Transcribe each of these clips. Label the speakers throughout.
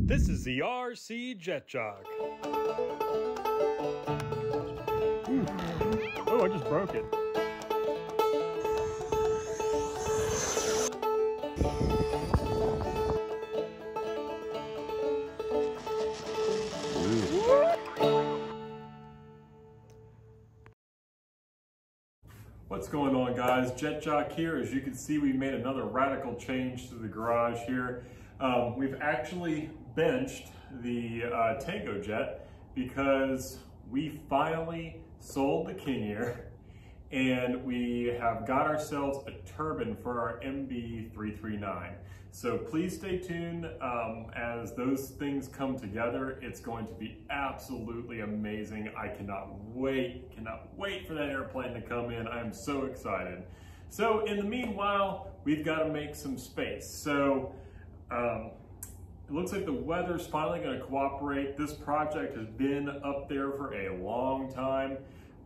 Speaker 1: This is the RC Jet Jog. Oh, I just broke it. What's going on, guys? Jet Jock here. As you can see, we made another radical change to the garage here. We've actually benched the Tango Jet because we finally sold the King Air and we have got ourselves a turbine for our MB339. So please stay tuned as those things come together. It's going to be absolutely amazing. I cannot wait for that airplane to come in. I am so excited. So in the meanwhile, we've got to make some space. So it looks like the weather's finally going to cooperate. This project has been up there for a long time.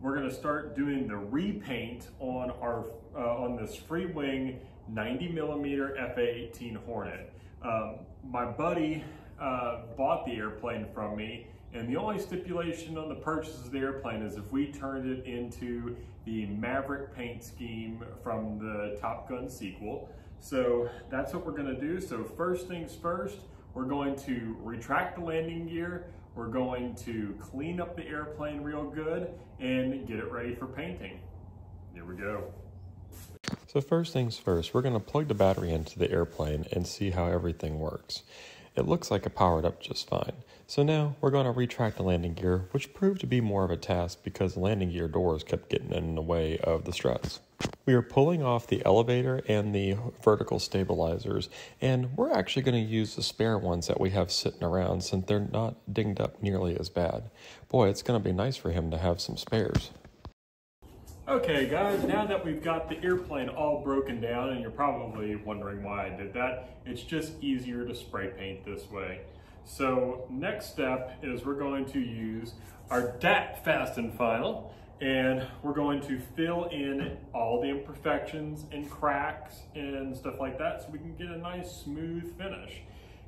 Speaker 1: We're going to start doing the repaint on our on this Freewing 90mm A-18 Hornet. My buddy bought the airplane from me, and the only stipulation on the purchase of the airplane is if we turned it into the Maverick paint scheme from the Top Gun sequel. So that's what we're going to do. So first things first, we're going to retract the landing gear. We're going to clean up the airplane real good and get it ready for painting. Here we go.
Speaker 2: So first things first, we're going to plug the battery into the airplane and see how everything works. It looks like it powered up just fine. So now we're going to retract the landing gear, which proved to be more of a task because the landing gear doors kept getting in the way of the struts. We are pulling off the elevator and the vertical stabilizers, and we're actually going to use the spare ones that we have sitting around since they're not dinged up nearly as bad. Boy, it's going to be nice for him to have some spares.
Speaker 1: Okay guys, now that we've got the airplane all broken down, and you're probably wondering why I did that, it's just easier to spray paint this way. So next step is we're going to use our DAT Fast and Final, and we're going to fill in all the imperfections and cracks and stuff like that so we can get a nice smooth finish.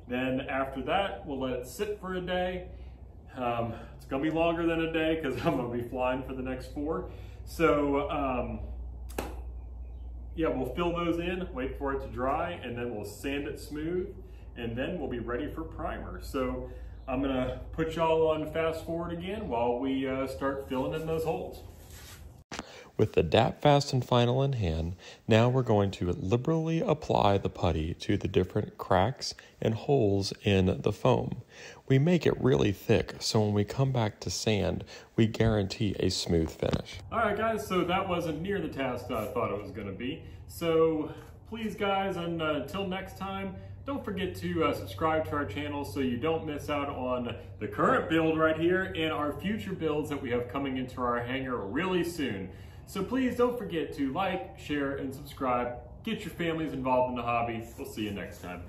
Speaker 1: Then after that, we'll let it sit for a day. It's gonna be longer than a day because I'm gonna be flying for the next 4. So yeah, we'll fill those in, wait for it to dry, and then we'll sand it smooth, and then we'll be ready for primer. So I'm gonna put y'all on fast forward again while we start filling in those holes.
Speaker 2: With the DAT Fast and Final in hand, now we're going to liberally apply the putty to the different cracks and holes in the foam. We make it really thick, so when we come back to sand, we guarantee a smooth finish.
Speaker 1: All right guys, so that wasn't near the task that I thought it was gonna be. So please guys, and until next time, don't forget to subscribe to our channel so you don't miss out on the current build right here and our future builds that we have coming into our hangar really soon. So please don't forget to like, share, and subscribe. Get your families involved in the hobby. We'll see you next time.